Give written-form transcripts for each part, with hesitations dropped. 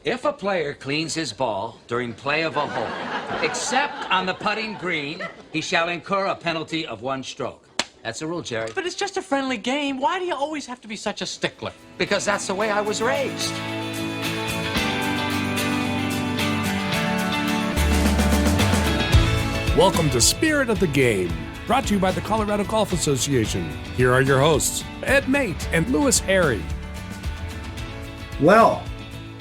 If a player cleans his ball during play of a hole, except on the putting green, he shall incur a penalty of 1 stroke. That's the rule, Jerry. But it's just a friendly game. Why do you always have to be such a stickler? Because that's the way I was raised. Welcome to Spirit of the Game, brought to you by the Colorado Golf Association. Here are your hosts, Ed Mate and Lewis Harry. Well,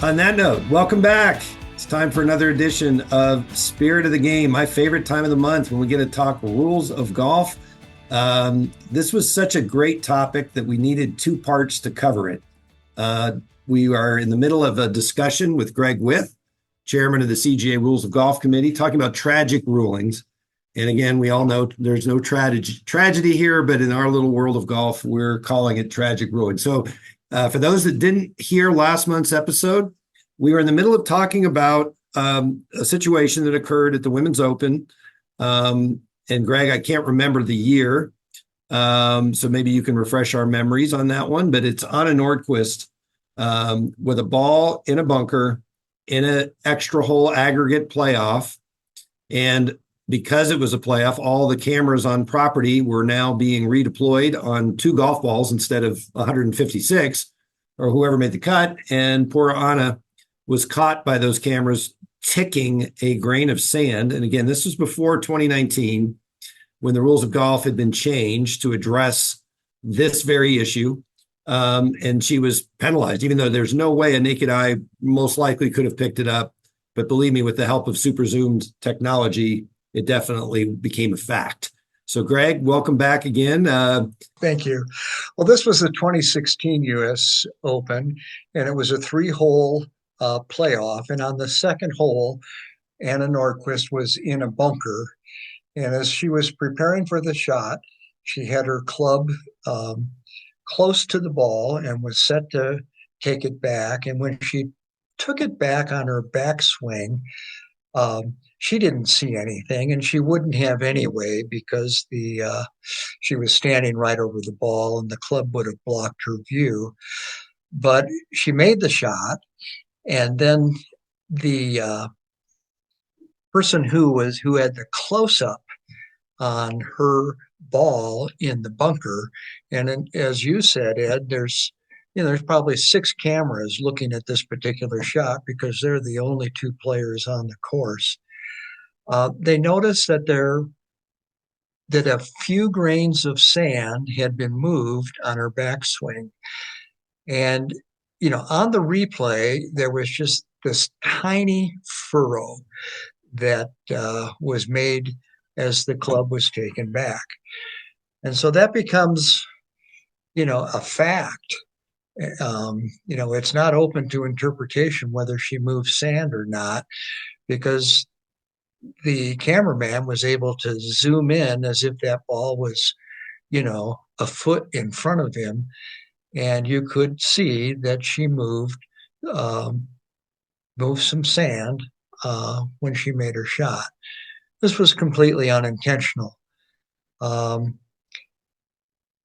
on that note, welcome back. It's time for another edition of Spirit of the Game, my favorite time of the month when we get to talk rules of golf. This was such a great topic that we needed 2 parts to cover it. We are in the middle of a discussion with Greg With, chairman of the CGA Rules of Golf Committee, talking about tragic rulings. And again, we all know there's no tragedy here, but in our little world of golf, we're calling it tragic ruling. So for those that didn't hear last month's episode, we were in the middle of talking about a situation that occurred at the Women's Open. And Greg, I can't remember the year, so maybe you can refresh our memories on that one. But it's Anna Nordquist with a ball in a bunker in an extra hole aggregate playoff. And because it was a playoff, all the cameras on property were now being redeployed on 2 golf balls instead of 156, or whoever made the cut. And poor Anna was caught by those cameras ticking a grain of sand. And again, this was before 2019, when the rules of golf had been changed to address this very issue. And she was penalized, even though there's no way a naked eye most likely could have picked it up. But believe me, with the help of super zoomed technology, it definitely became a fact. So, Greg, welcome back again. Thank you. Well, this was the 2016 U.S. Open, and it was a 3-hole playoff. And on the second hole, Anna Nordquist was in a bunker. And as she was preparing for the shot, she had her club close to the ball and was set to take it back. And when she took it back on her backswing, she didn't see anything, and she wouldn't have anyway because she was standing right over the ball and the club would have blocked her view. But she made the shot, and then the person who had the close-up on her ball in the bunker, and as you said, Ed, there's probably 6 cameras looking at this particular shot because they're the only 2 players on the course. They noticed that a few grains of sand had been moved on her backswing. And, on the replay, there was just this tiny furrow that was made as the club was taken back. And so that becomes, a fact. It's not open to interpretation whether she moved sand or not, because the cameraman was able to zoom in as if that ball was, a foot in front of him. And you could see that she moved some sand when she made her shot. This was completely unintentional.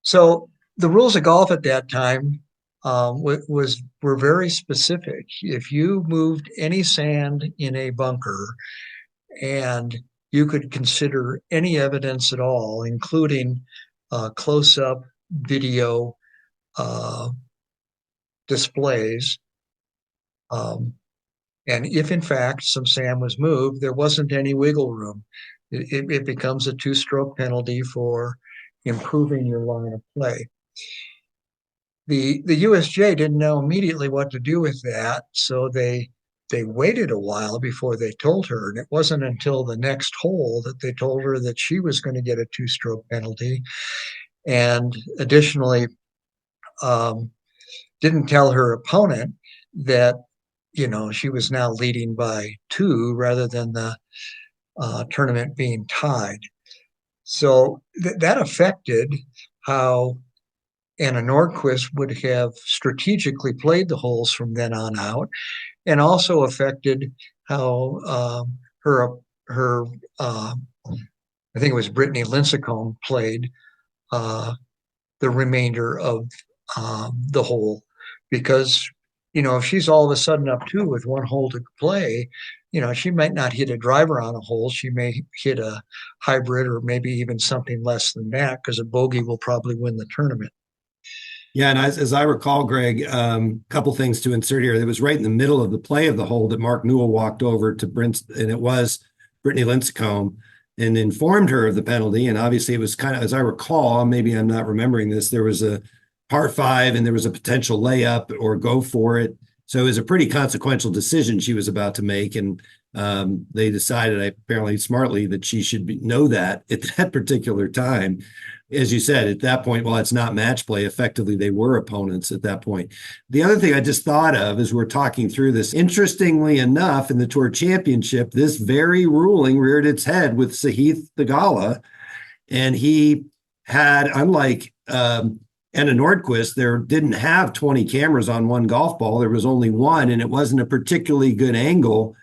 So the rules of golf at that time were very specific. If you moved any sand in a bunker, and you could consider any evidence at all, including close-up video displays. And if, in fact, some sand was moved, there wasn't any wiggle room. It becomes a 2-stroke penalty for improving your line of play. The USJ didn't know immediately what to do with that, so they waited a while before they told her. And it wasn't until the next hole that they told her that she was going to get a 2-stroke penalty. And additionally, didn't tell her opponent that, she was now leading by 2 rather than the tournament being tied. So that affected how Anna Nordquist would have strategically played the holes from then on out, and also affected how her I think it was Brittany Lincecum played the remainder of the hole, because if she's all of a sudden up two with one hole to play, she might not hit a driver on a hole. She may hit a hybrid or maybe even something less than that, because a bogey will probably win the tournament. Yeah, and as I recall, Greg, a couple things to insert here. It was right in the middle of the play of the hole that Mark Newell walked over to Brent, and it was Brittany Lincecum, and informed her of the penalty. And obviously, it was kind of, as I recall, maybe I'm not remembering this, there was a par five, and there was a potential layup or go for it. So it was a pretty consequential decision she was about to make, and they decided, apparently smartly, that she should know that at that particular time. As you said, at that point, while it's not match play, effectively they were opponents at that point. The other thing I just thought of as we're talking through this, interestingly enough, in the Tour Championship, this very ruling reared its head with Sahith Theegala, and he had, unlike Anna Nordquist, there didn't have 20 cameras on one golf ball. There was only one, and it wasn't a particularly good angle.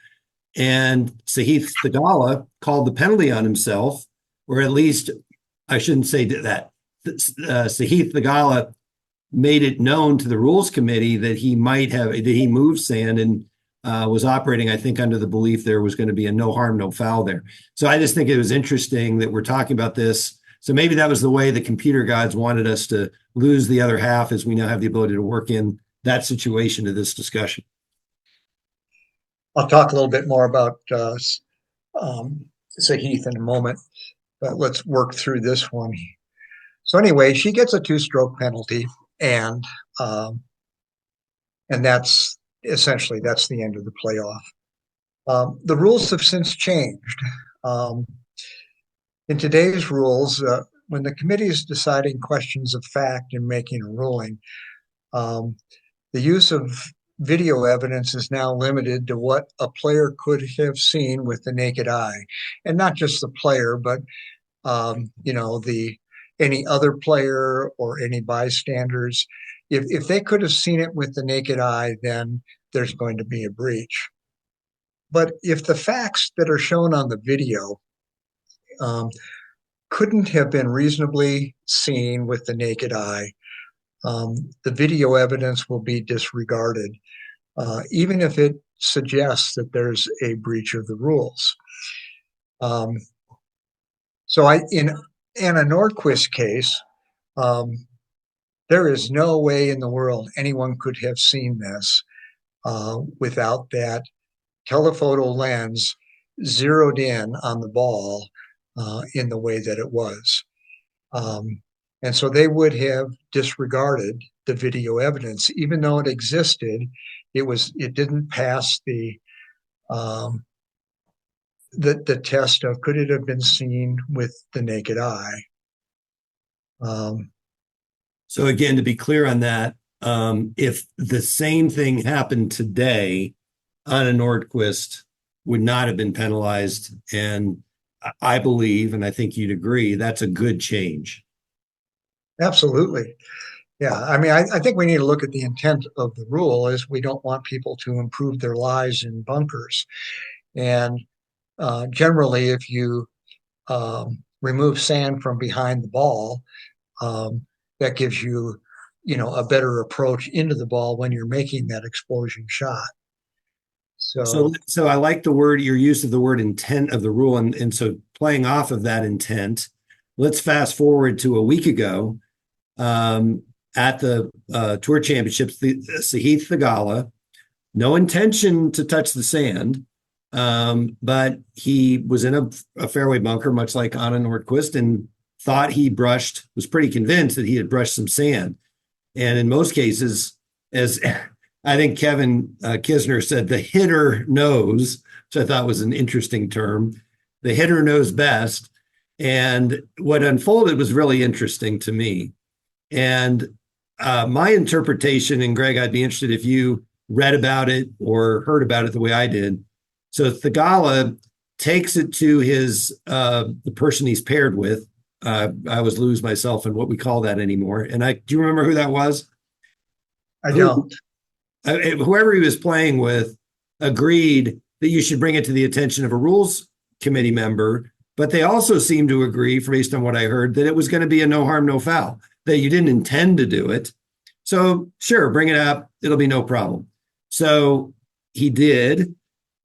And Sahith Theegala called the penalty on himself, or at least I shouldn't say that. Sahith Theegala made it known to the rules committee that he moved sand and was operating, I think, under the belief there was going to be a no harm, no foul there. So I just think it was interesting that we're talking about this. So maybe that was the way the computer gods wanted us to lose the other half, as we now have the ability to work in that situation to this discussion. I'll talk a little bit more about Sahith in a moment, but let's work through this one. So anyway, she gets a 2-stroke penalty, and that's essentially the end of the playoff. The rules have since changed. In today's rules, when the committee is deciding questions of fact and making a ruling, the use of video evidence is now limited to what a player could have seen with the naked eye, and not just the player, but any other player or any bystanders. If they could have seen it with the naked eye, then there's going to be a breach. But if the facts that are shown on the video couldn't have been reasonably seen with the naked eye, the video evidence will be disregarded, even if it suggests that there's a breach of the rules. So in Anna Nordquist's case, there is no way in the world anyone could have seen this without that telephoto lens zeroed in on the ball in the way that it was. And so they would have disregarded the video evidence, even though it existed. It didn't pass the test of could it have been seen with the naked eye. So again, to be clear on that, if the same thing happened today, Anna Nordquist would not have been penalized. And I believe, and I think you'd agree, that's a good change. Absolutely. Yeah. I mean, I think we need to look at the intent of the rule is we don't want people to improve their lives in bunkers. And generally, if you remove sand from behind the ball, that gives you, a better approach into the ball when you're making that explosion shot. So I like your use of the word intent of the rule. And so playing off of that intent, let's fast forward to a week ago at the Tour Championships, Sahith Theegala, no intention to touch the sand, but he was in a fairway bunker, much like Anna Nordquist, and thought was pretty convinced that he had brushed some sand. And in most cases, as I think Kevin Kisner said, the hitter knows, which I thought was an interesting term. The hitter knows best. And what unfolded was really interesting to me. And my interpretation, and Greg, I'd be interested if you read about it or heard about it the way I did. So Theegala takes it to the person he's paired with. I always lose myself in what we call that anymore. And do you remember who that was? I don't. Whoever he was playing with agreed that you should bring it to the attention of a rules committee member, but they also seemed to agree, based on what I heard, that it was going to be a no harm, no foul, that you didn't intend to do it. So sure, bring it up. It'll be no problem. So he did.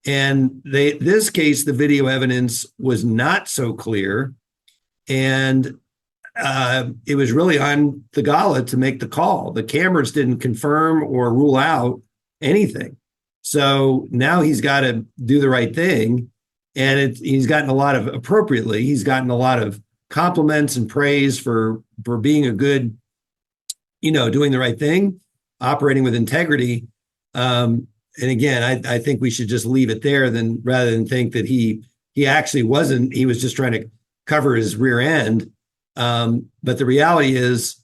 And this case, the video evidence was not so clear. And it was really on the gala to make the call. The cameras didn't confirm or rule out anything. So now he's got to do the right thing. And he's gotten he's gotten a lot of compliments and praise for being a good, doing the right thing, operating with integrity. And again, I think we should just leave it there rather than think that he actually wasn't, he was just trying to cover his rear end. But the reality is,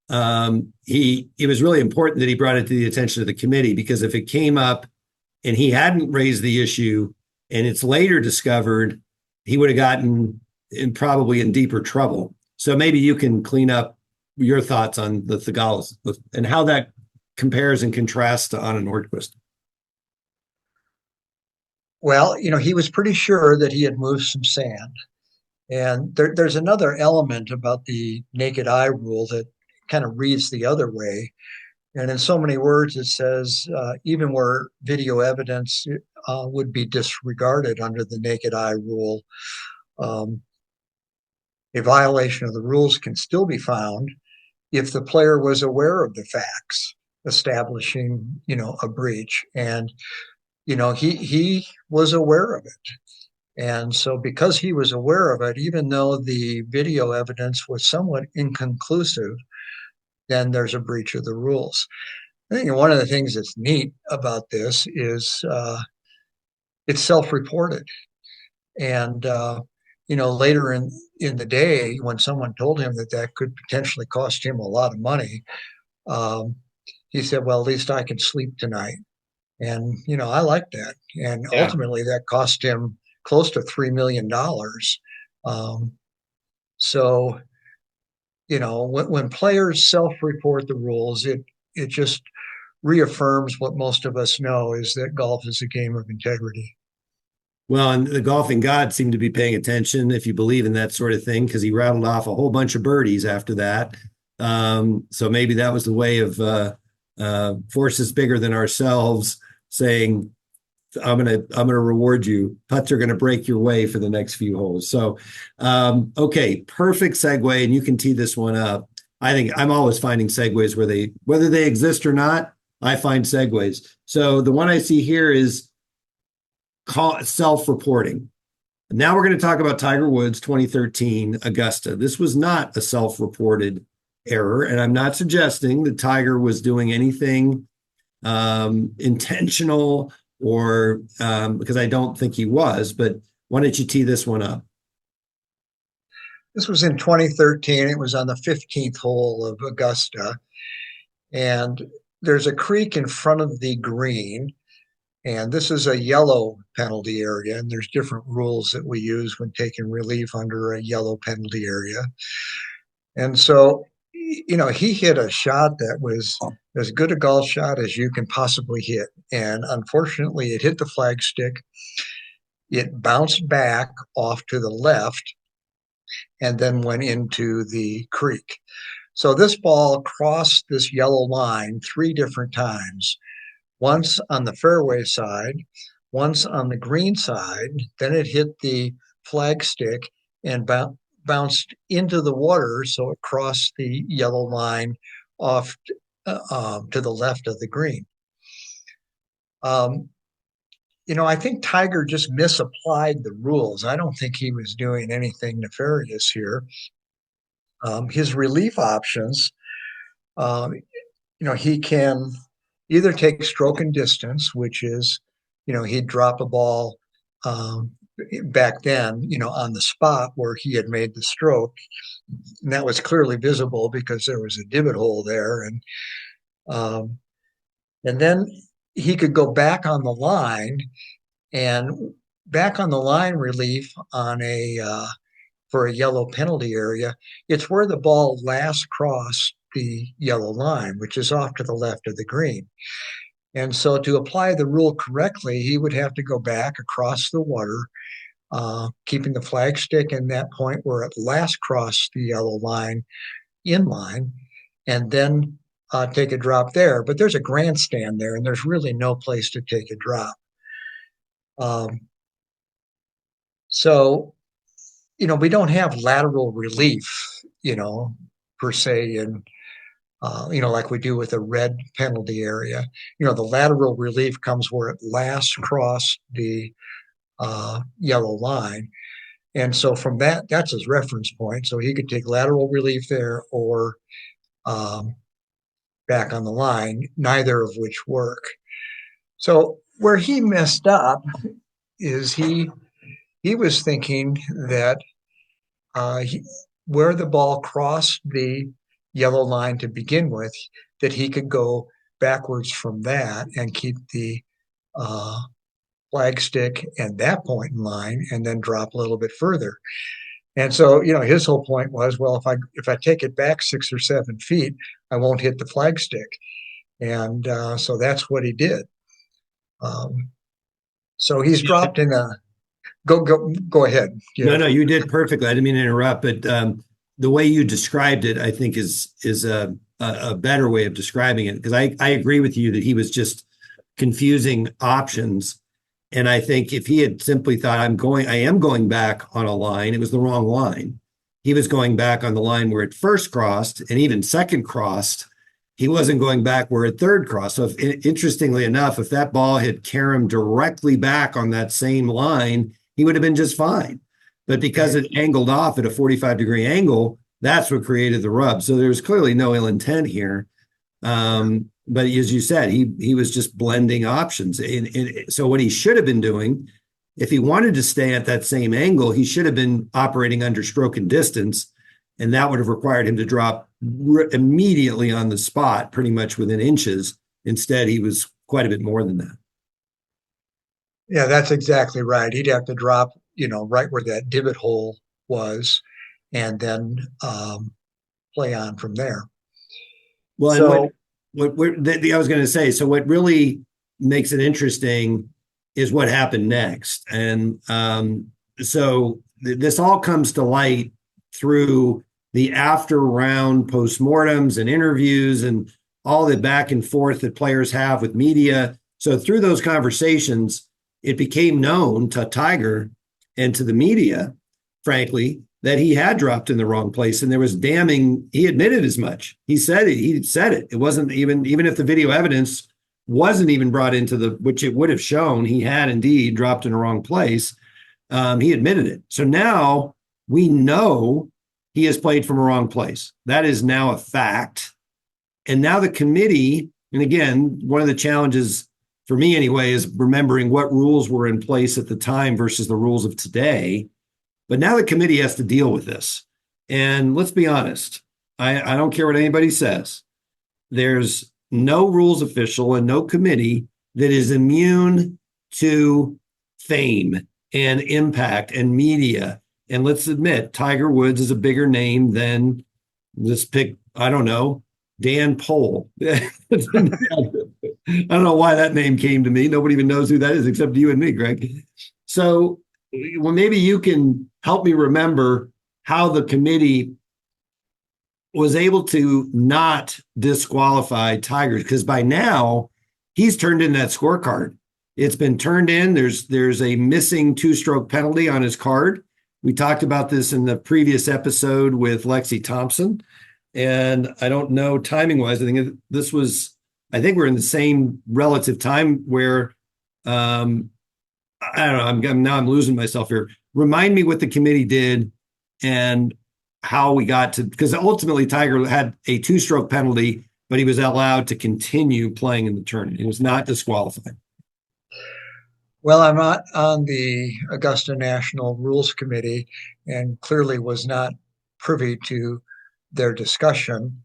it was really important that he brought it to the attention of the committee, because if it came up and he hadn't raised the issue and it's later discovered, he would have gotten probably in deeper trouble. So maybe you can clean up your thoughts on the Thagalas and how that compares and contrasts to Anna Nordquist. Well, he was pretty sure that he had moved some sand. And there's another element about the naked eye rule that kind of reads the other way. And in so many words, it says even where video evidence would be disregarded under the naked eye rule, a violation of the rules can still be found if the player was aware of the facts establishing, a breach. And, he was aware of it. And so because he was aware of it, even though the video evidence was somewhat inconclusive, then there's a breach of the rules. I think one of the things that's neat about this is it's self-reported. And, later in the day, when someone told him that could potentially cost him a lot of money, he said, well, at least I can sleep tonight. And, I like that. And ultimately that cost him close to $3 million. So, when players self-report the rules, it just reaffirms what most of us know, is that golf is a game of integrity. Well, and the golfing gods seem to be paying attention, if you believe in that sort of thing, because he rattled off a whole bunch of birdies after that. So maybe that was the way of forces bigger than ourselves saying, I'm gonna reward you. Putts are gonna break your way for the next few holes. So, okay, perfect segue, and you can tee this one up. I think I'm always finding segues whether they exist or not. I find segues. So the one I see here is self-reporting. Now we're going to talk about Tiger Woods 2013 Augusta. This was not a self-reported error, and I'm not suggesting that Tiger was doing anything intentional or because I don't think he was, but why don't you tee this one up? This was in 2013. It was on the 15th hole of Augusta. And there's a creek in front of the green. And this is a yellow penalty area. And there's different rules that we use when taking relief under a yellow penalty area. And so, he hit a shot that was as good a golf shot as you can possibly hit. And unfortunately, it hit the flagstick. It bounced back off to the left and then went into the creek. So this ball crossed this yellow line 3 different times, once on the fairway side, once on the green side, then it hit the flagstick and bounced into the water, so it crossed the yellow line off to the left of the green. I think Tiger just misapplied the rules. I don't think he was doing anything nefarious here. His relief options, he can either take stroke and distance, which is, he'd drop a ball back then, on the spot where he had made the stroke. And that was clearly visible because there was a divot hole there. And then he could go back on the line, and back on the line relief on for a yellow penalty area, it's where the ball last crossed the yellow line, which is off to the left of the green. And so to apply the rule correctly, he would have to go back across the water, keeping the flagstick in that point where it last crossed the yellow line in line, and then take a drop there, but there's a grandstand there, and there's really no place to take a drop. Um, so, we don't have lateral relief, per se, in like we do with a red penalty area. The lateral relief comes where it last crossed the yellow line. And so from that's his reference point. So he could take lateral relief there or back on the line, neither of which work. So where he messed up is he was thinking that where the ball crossed the yellow line to begin with, that he could go backwards from that and keep the flag stick at that point in line and then drop a little bit further. And so, his whole point was, well, if I take it back 6 or 7 feet, I won't hit the flag stick. And so that's what he did. So he's dropped in a go ahead. Yeah. No, you did perfectly. I didn't mean to interrupt, but the way you described it, I think is a better way of describing it, because I agree with you that he was just confusing options. And I think if he had simply thought, I am going back on a line, it was the wrong line. He was going back on the line where it first crossed and even second crossed. He wasn't going back where it third crossed. So interestingly enough, if that ball had carried him directly back on that same line, he would have been just fine. But because it angled off at a 45-degree angle, that's what created the rub. So there's clearly no ill intent here. But as you said, he was just blending options. So what he should have been doing, if he wanted to stay at that same angle, he should have been operating under stroke and distance, and that would have required him to drop immediately on the spot, pretty much within inches. Instead, he was quite a bit more than that. Yeah, that's exactly right. He'd have to drop, right where that divot hole was, and then play on from there. Well, so, and I was going to say, so what really makes it interesting is what happened next. And so this all comes to light through the after round postmortems and interviews and all the back and forth that players have with media. So through those conversations, it became known to Tiger and to the media, frankly, that he had dropped in the wrong place, and there was damning. He admitted as much. He said it. He said it. It wasn't even if the video evidence wasn't even brought into which it would have shown he had indeed dropped in the wrong place. He admitted it. So now we know he has played from a wrong place. That is now a fact. And now the committee, and again, one of the challenges for me anyway, is remembering what rules were in place at the time versus the rules of today. But now the committee has to deal with this. And let's be honest, I don't care what anybody says. There's no rules official and no committee that is immune to fame and impact and media. And let's admit, Tiger Woods is a bigger name than, let's pick, I don't know, Dan Pohl. I don't know why that name came to me. Nobody even knows who that is except you and me, Greg. So, well, maybe you can help me remember how the committee was able to not disqualify Tiger, because by now he's turned in that scorecard. It's been turned in. There's a missing 2-stroke penalty on his card. We talked about this in the previous episode with Lexi Thompson. And I don't know timing wise, I think we're in the same relative time where, I don't know, I'm losing myself here. Remind me what the committee did and how we got to, because ultimately Tiger had a 2-stroke penalty, but he was allowed to continue playing in the tournament. He was not disqualified. Well, I'm not on the Augusta National Rules Committee and clearly was not privy to their discussion.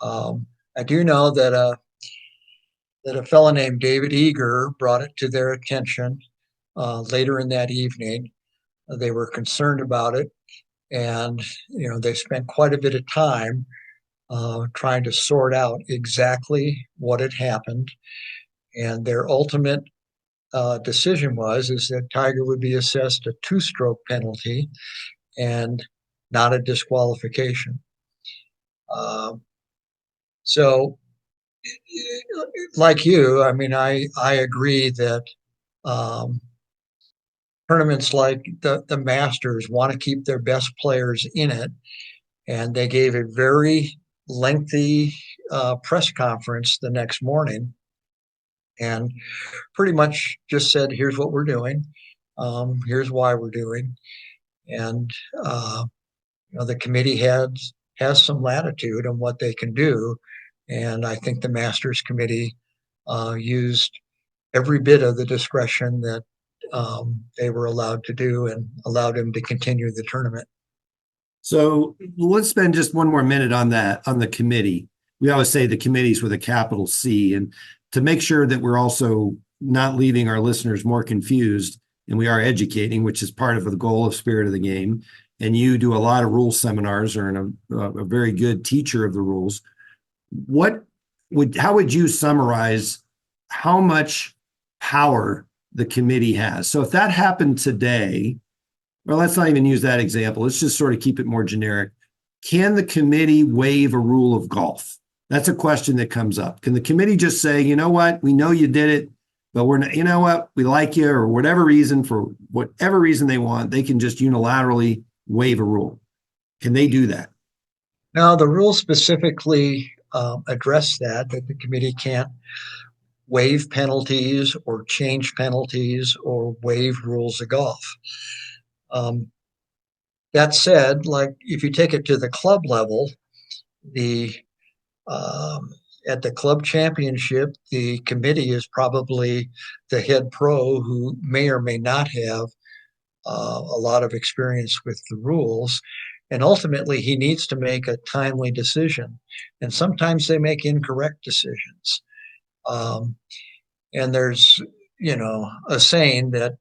I do know that a fellow named David Eager brought it to their attention later in that evening. They were concerned about it, and they spent quite a bit of time trying to sort out exactly what had happened. And their ultimate decision is that Tiger would be assessed a 2-stroke penalty and not a disqualification. So like you, I mean, I agree that um, tournaments like the Masters want to keep their best players in it, and they gave a very lengthy press conference the next morning and pretty much just said, "Here's what we're doing. Here's why we're doing." And the committee has some latitude on what they can do, and I think the Masters Committee used every bit of the discretion that they were allowed to do and allowed him to continue the tournament. So let's spend just one more minute on that, on the committee. We always say the committees with a capital C, and to make sure that we're also not leaving our listeners more confused, and we are educating, which is part of the goal of Spirit of the Game. And you do a lot of rules seminars, or a very good teacher of the rules. How would you summarize how much power the committee has? So if that happened today, well, let's not even use that example. Let's just sort of keep it more generic. Can the committee waive a rule of golf? That's a question that comes up. Can the committee just say, you know what, we know you did it, but we're not, you know what, we like you, or whatever reason, for whatever reason they want, they can just unilaterally waive a rule? Can they do that? Now, the rules specifically address that the committee can't waive penalties or change penalties or waive rules of golf. Um, that said, like if you take it to the club level, the at the club championship, the committee is probably the head pro who may or may not have a lot of experience with the rules. And ultimately, he needs to make a timely decision. And sometimes they make incorrect decisions. Um, and there's, a saying that,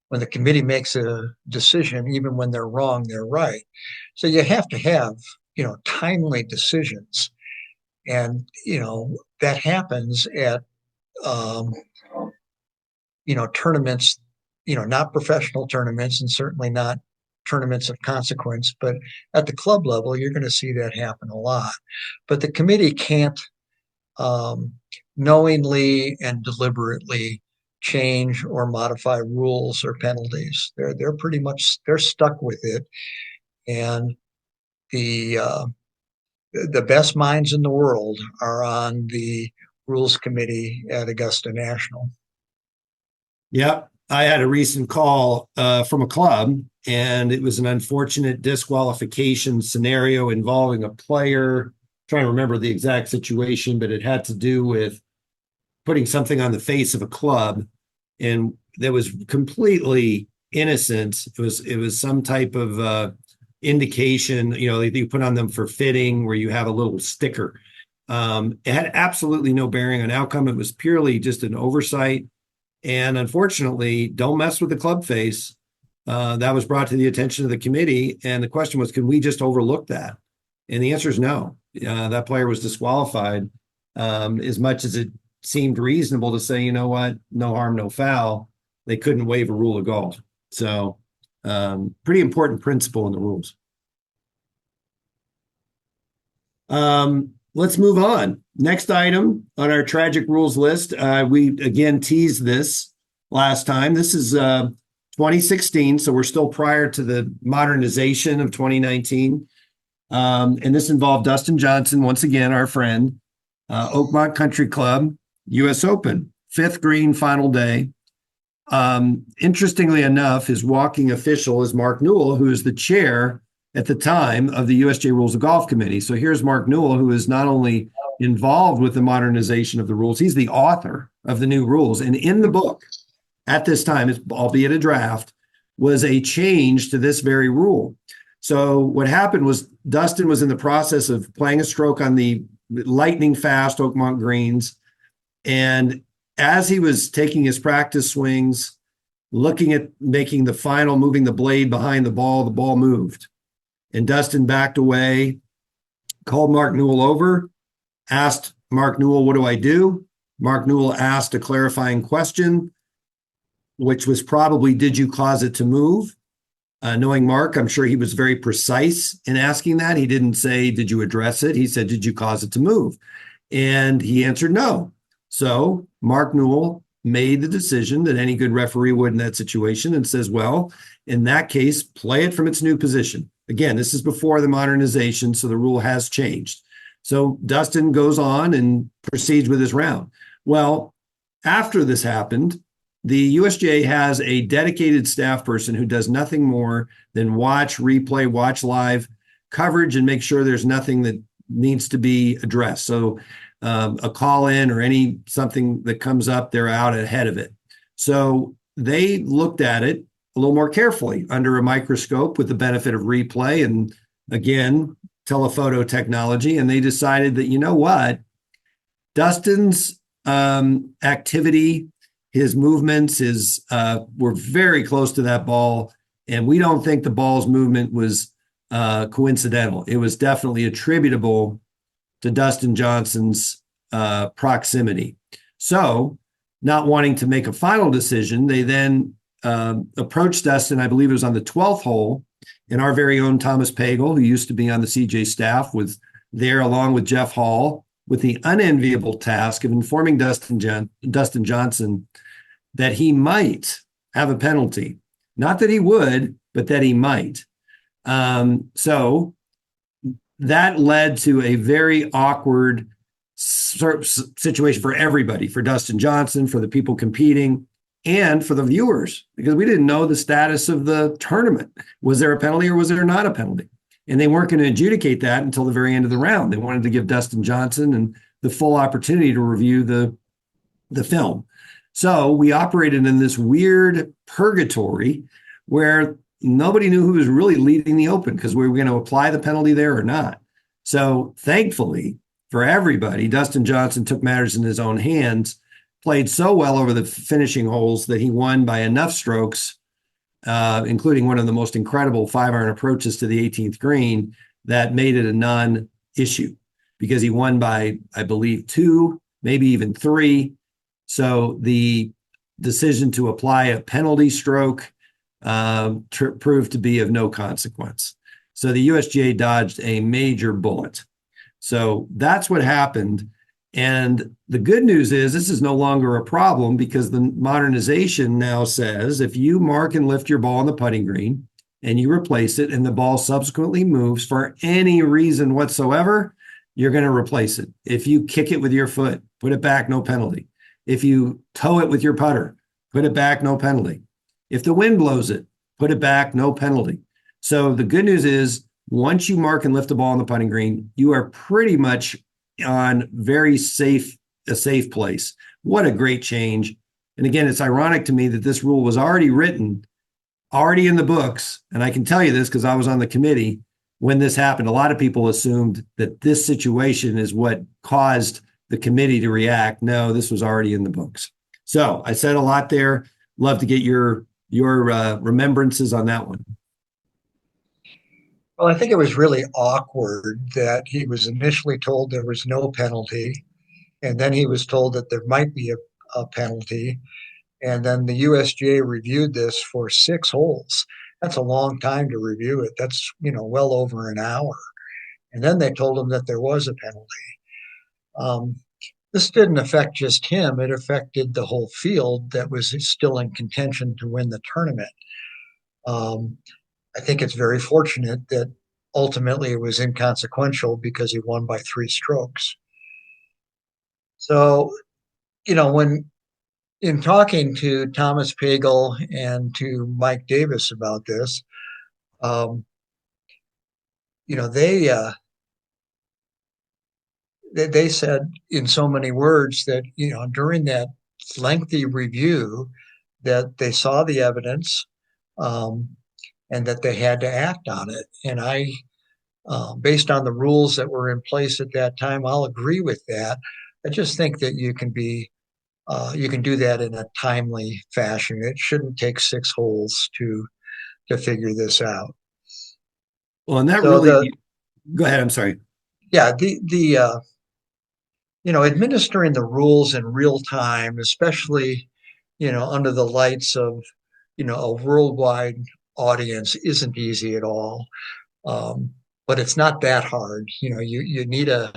when the committee makes a decision, even when they're wrong, they're right. So you have to have, timely decisions. And, that happens at, um, tournaments, not professional tournaments and certainly not tournaments of consequence, but at the club level, you're going to see that happen a lot. But the committee can't um, knowingly and deliberately change or modify rules or penalties. They're pretty much they're stuck with it, and the the best minds in the world are on the rules committee at Augusta National. Yep. I had a recent call from a club, and it was an unfortunate disqualification scenario involving a player. Trying to remember the exact situation, but it had to do with putting something on the face of a club, and that was completely innocent. It was some type of indication, that you put on them for fitting, where you have a little sticker. It had absolutely no bearing on outcome. It was purely just an oversight. And unfortunately, don't mess with the club face. That was brought to the attention of the committee. And the question was, can we just overlook that? And the answer is no. That player was disqualified. As much as it seemed reasonable to say, you know what, no harm, no foul, they couldn't waive a rule of golf. So pretty important principle in the rules. Let's move on. Next item on our tragic rules list. We again teased this last time. This is 2016, so we're still prior to the modernization of 2019. And this involved Dustin Johnson, once again, our friend, Oakmont Country Club, U.S. Open, fifth green, final day. Interestingly enough, his walking official is Mark Newell, who is the chair at the time of the USJ Rules of Golf Committee. So here's Mark Newell, who is not only involved with the modernization of the rules, he's the author of the new rules. And in the book, at this time, albeit a draft, was a change to this very rule. So what happened was Dustin was in the process of playing a stroke on the lightning fast Oakmont greens. And as he was taking his practice swings, looking at making the final, moving the blade behind the ball moved. And Dustin backed away, called Mark Newell over, asked Mark Newell, what do I do? Mark Newell asked a clarifying question, which was probably, did you cause it to move? Knowing Mark, I'm sure he was very precise in asking that. He didn't say, did you address it? He said, did you cause it to move? And he answered no. So Mark Newell made the decision that any good referee would in that situation and says, well, in that case, play it from its new position. Again, this is before the modernization, so the rule has changed. So Dustin goes on and proceeds with his round. Well, after this happened, the USGA has a dedicated staff person who does nothing more than watch, replay, watch live coverage and make sure there's nothing that needs to be addressed. So a call in or something that comes up, they're out ahead of it. So they looked at it a little more carefully under a microscope with the benefit of replay and, again, telephoto technology. And they decided that, you know what, Dustin's activity, his movements, were very close to that ball. And we don't think the ball's movement was coincidental. It was definitely attributable to Dustin Johnson's proximity. So, not wanting to make a final decision, they then approached Dustin, I believe it was on the 12th hole, and our very own Thomas Pagel, who used to be on the CJ staff, was there along with Jeff Hall with the unenviable task of informing Dustin Johnson that he might have a penalty. Not that he would, but that he might. So that led to a very awkward situation for everybody, for Dustin Johnson, for the people competing, and for the viewers, because we didn't know the status of the tournament. Was there a penalty or was there not a penalty? And they weren't going to adjudicate that until the very end of the round. They wanted to give Dustin Johnson and the full opportunity to review the film. So we operated in this weird purgatory where nobody knew who was really leading the Open because we were going to apply the penalty there or not. So thankfully for everybody, Dustin Johnson took matters in his own hands, played so well over the finishing holes that he won by enough strokes, including one of the most incredible 5-iron approaches to the 18th green, that made it a non-issue because he won by, I believe, 2, maybe even 3. So the decision to apply a penalty stroke proved to be of no consequence. So the USGA dodged a major bullet. So that's what happened. And the good news is this is no longer a problem because the modernization now says if you mark and lift your ball on the putting green and you replace it and the ball subsequently moves for any reason whatsoever, you're going to replace it. If you kick it with your foot, put it back, no penalty. If you toe it with your putter, put it back, no penalty. If the wind blows it, put it back, no penalty. So the good news is once you mark and lift the ball on the putting green, you are pretty much on a safe place. What a great change. And again, it's ironic to me that this rule was already written, already in the books. And I can tell you this because I was on the committee when this happened. A lot of people assumed that this situation is what caused the committee to react. No, this was already in the books. So I said a lot there. Love to get your remembrances on that one. Well, I think it was really awkward that he was initially told there was no penalty, and then he was told that there might be a penalty, and then the USGA reviewed this for 6 holes. That's a long time to review it. That's, well over an hour. And then they told him that there was a penalty. This didn't affect just him. It affected the whole field that was still in contention to win the tournament. I think it's very fortunate that ultimately it was inconsequential because he won by 3 strokes. So, when in talking to Thomas Pagel and to Mike Davis about this, they said in so many words that, during that lengthy review that they saw the evidence, and that they had to act on it. And I, based on the rules that were in place at that time, I'll agree with that. I just think that you can do that in a timely fashion. It shouldn't take 6 holes to figure this out. Well, and that So go ahead. I'm sorry. Yeah, administering the rules in real time, especially, under the lights of, a worldwide audience, isn't easy at all. But it's not that hard. You need a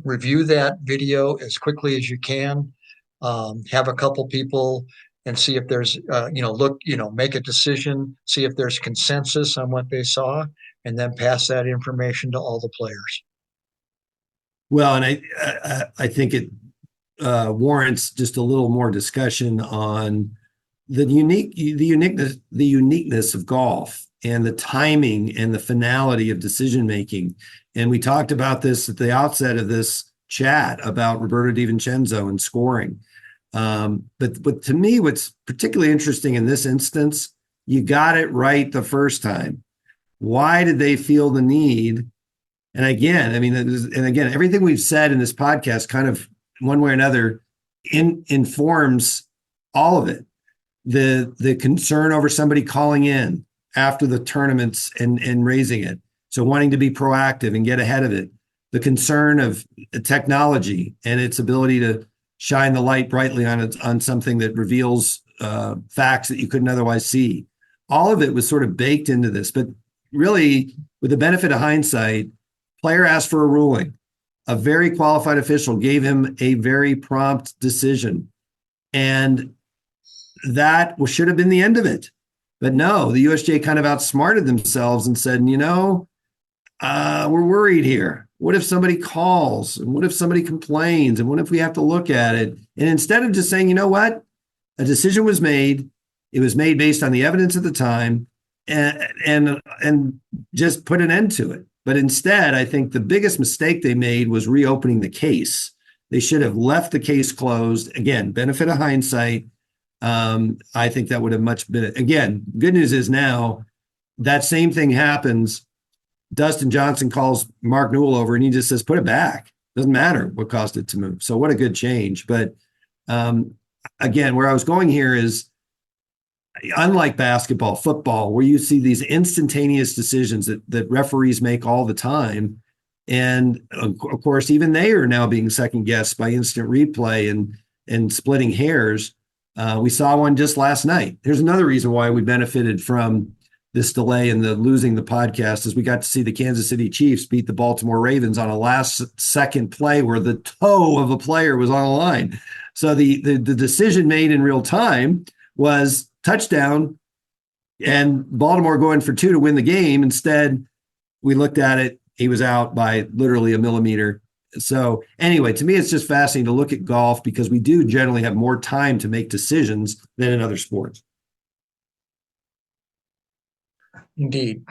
review that video as quickly as you can. Have a couple people and see if there's, make a decision, see if there's consensus on what they saw, and then pass that information to all the players. Well, and I think it warrants just a little more discussion on the uniqueness of golf and the timing and the finality of decision making. And we talked about this at the outset of this chat about Roberto DiVincenzo and scoring. But to me, what's particularly interesting in this instance, you got it right the first time. Why did they feel the need? And again, everything we've said in this podcast kind of one way or another informs all of it. The concern over somebody calling in after the tournaments and raising it. So wanting to be proactive and get ahead of it. The concern of technology and its ability to shine the light brightly on something that reveals facts that you couldn't otherwise see. All of it was sort of baked into this. But really, with the benefit of hindsight, player asked for a ruling. A very qualified official gave him a very prompt decision. And that should have been the end of it. But no, the USGA kind of outsmarted themselves and said, we're worried here. What if somebody calls? And what if somebody complains? And what if we have to look at it? And instead of just saying, you know what? A decision was made. It was made based on the evidence at the time and just put an end to it. But instead, I think the biggest mistake they made was reopening the case. They should have left the case closed. Again, benefit of hindsight. I think that would have much been, again, good news is now that same thing happens. Dustin Johnson calls Mark Newell over and he just says, put it back. Doesn't matter what caused it to move. So what a good change. But again, where I was going here is, unlike basketball, football, where you see these instantaneous decisions that referees make all the time. And of course, even they are now being second guessed by instant replay and splitting hairs. We saw one just last night. Here's another reason why we benefited from this delay in the losing the podcast is we got to see the Kansas City Chiefs beat the Baltimore Ravens on a last second play where the toe of a player was on the line. So the decision made in real time was touchdown and Baltimore going for 2 to win the game. Instead, we looked at it. He was out by literally a millimeter. So anyway, to me, it's just fascinating to look at golf because we do generally have more time to make decisions than in other sports. Indeed.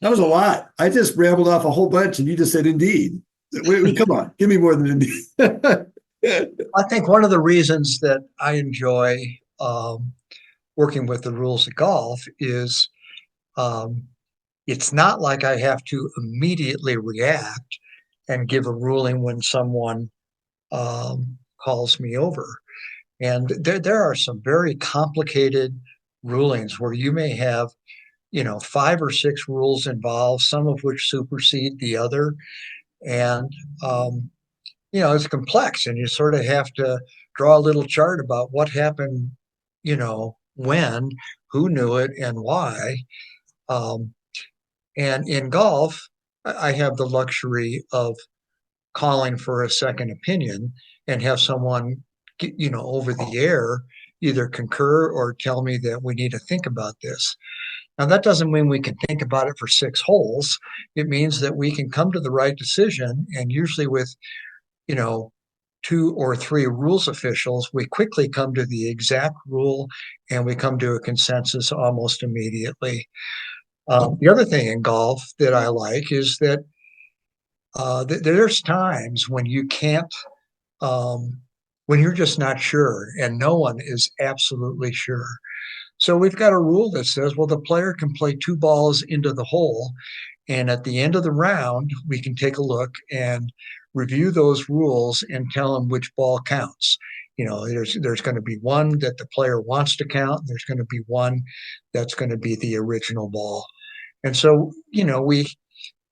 That was a lot. I just rambled off a whole bunch and you just said indeed. Come on, give me more than indeed. I think one of the reasons that I enjoy working with the rules of golf is it's not like I have to immediately react and give a ruling when someone calls me over. And there are some very complicated rulings where you may have, 5 or 6 rules involved, some of which supersede the other. And, it's complex and you sort of have to draw a little chart about what happened, when, who knew it and why. And in golf, I have the luxury of calling for a second opinion and have someone, over the air either concur or tell me that we need to think about this. Now, that doesn't mean we can think about it for 6 holes. It means that we can come to the right decision. And usually with, 2 or 3 rules officials, we quickly come to the exact rule and we come to a consensus almost immediately. The other thing in golf that I like is that there's times when you can't, when you're just not sure and no one is absolutely sure. So we've got a rule that says, well, the player can play 2 balls into the hole. And at the end of the round, we can take a look and review those rules and tell them which ball counts. There's going to be one that the player wants to count. There's going to be one that's going to be the original ball. And so,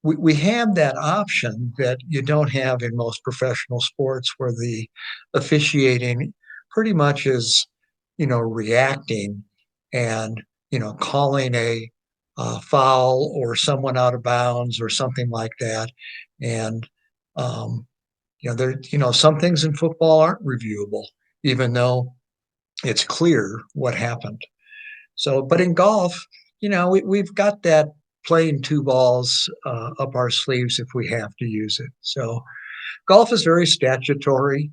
we have that option that you don't have in most professional sports where the officiating pretty much is, reacting and, calling a foul or someone out of bounds or something like that. And Some things in football aren't reviewable, even though it's clear what happened. So, but in golf, we've got that playing two balls up our sleeves if we have to use it. So, golf is very statutory.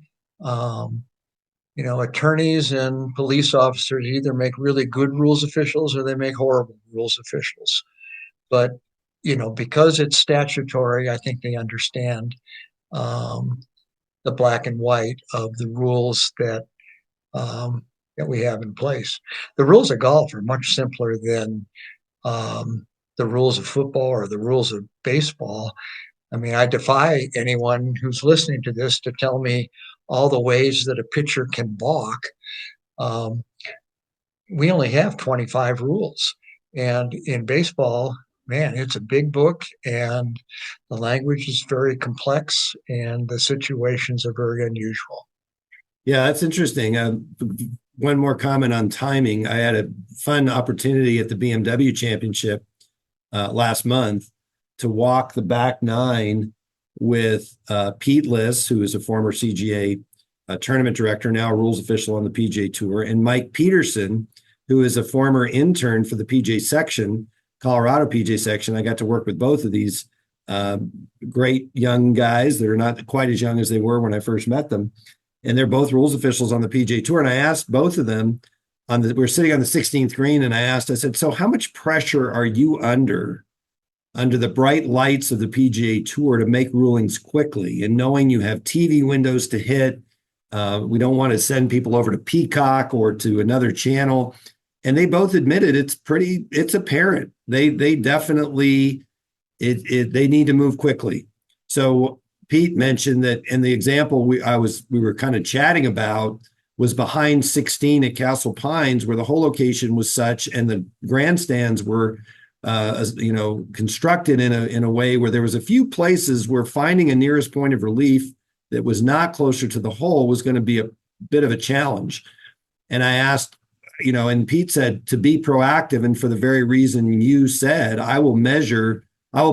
Attorneys and police officers either make really good rules officials or they make horrible rules officials. But, because it's statutory, I think they understand the black and white of the rules that we have in place. The rules of golf are much simpler than the rules of football or the rules of baseball. I mean, I defy anyone who's listening to this to tell me all the ways that a pitcher can balk. We only have 25 rules. And in baseball, man, it's a big book and the language is very complex and the situations are very unusual. Yeah, that's interesting. One more comment on timing. I had a fun opportunity at the BMW Championship last month to walk the back nine with Pete Liss, who is a former CGA tournament director, now a rules official on the PGA Tour, and Mike Peterson, who is a former intern for the PGA section, Colorado PGA section. I got to work with both of these great young guys that are not quite as young as they were when I first met them. And they're both rules officials on the PGA Tour. And I asked both of them we're sitting on the 16th green, and I said, so how much pressure are you under the bright lights of the PGA Tour to make rulings quickly and knowing you have TV windows to hit? We don't want to send people over to Peacock or to another channel. And they both admitted it's apparent. They definitely, they need to move quickly. So Pete mentioned that, and the example we were kind of chatting about was behind 16 at Castle Pines, where the whole location was such, and the grandstands were, constructed in a way where there was a few places where finding a nearest point of relief that was not closer to the hole was going to be a bit of a challenge. And I asked, and Pete said to be proactive, and for the very reason you said, I will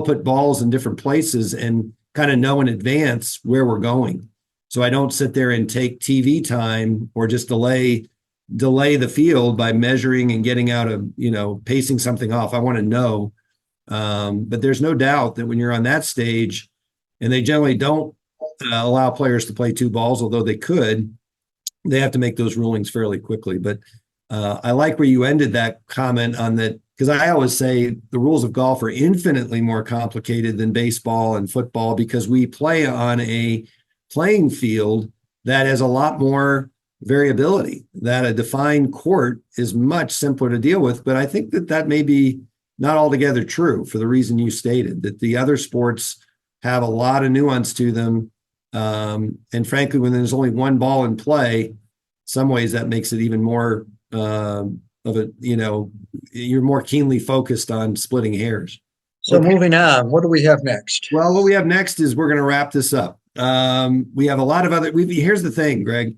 put balls in different places and kind of know in advance where we're going. So I don't sit there and take TV time or just delay the field by measuring and getting out of, pacing something off. I want to know. But there's no doubt that when you're on that stage, and they generally don't allow players to play two balls, although they could, they have to make those rulings fairly quickly. But I like where you ended that comment on that, because I always say the rules of golf are infinitely more complicated than baseball and football because we play on a playing field that has a lot more variability, that a defined court is much simpler to deal with. But I think that may be not altogether true for the reason you stated, that the other sports have a lot of nuance to them. And frankly, when there's only one ball in play, some ways that makes it even more you're more keenly focused on splitting hairs. So moving on, what do we have next? Well, what we have next is we're going to wrap this up. We have a lot of here's the thing, Greg.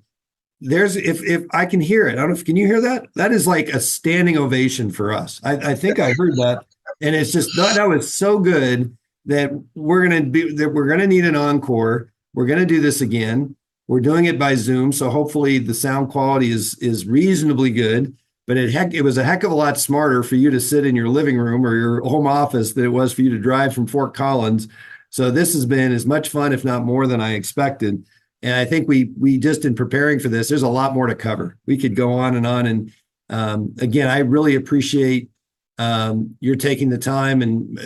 If I can hear it, I don't know if, can you hear that? That is like a standing ovation for us. I think I heard that. And it's just, that was so good that we're going to need an encore. We're going to do this again. We're doing it by Zoom, so hopefully the sound quality is reasonably good. But it was a heck of a lot smarter for you to sit in your living room or your home office than it was for you to drive from Fort Collins. So this has been as much fun, if not more, than I expected. And I think we just, in preparing for this, there's a lot more to cover. We could go on. And again, I really appreciate you're taking the time, and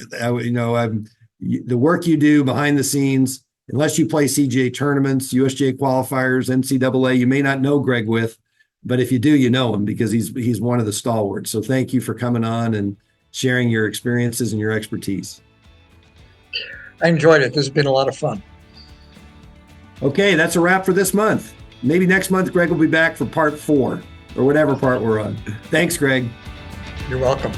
the work you do behind the scenes. Unless you play CGA tournaments, USGA qualifiers, NCAA, you may not know Greg With, but if you do, you know him because he's one of the stalwarts. So thank you for coming on and sharing your experiences and your expertise. I enjoyed it. This has been a lot of fun. Okay, that's a wrap for this month. Maybe next month, Greg will be back for part 4 or whatever part we're on. Thanks, Greg. You're welcome.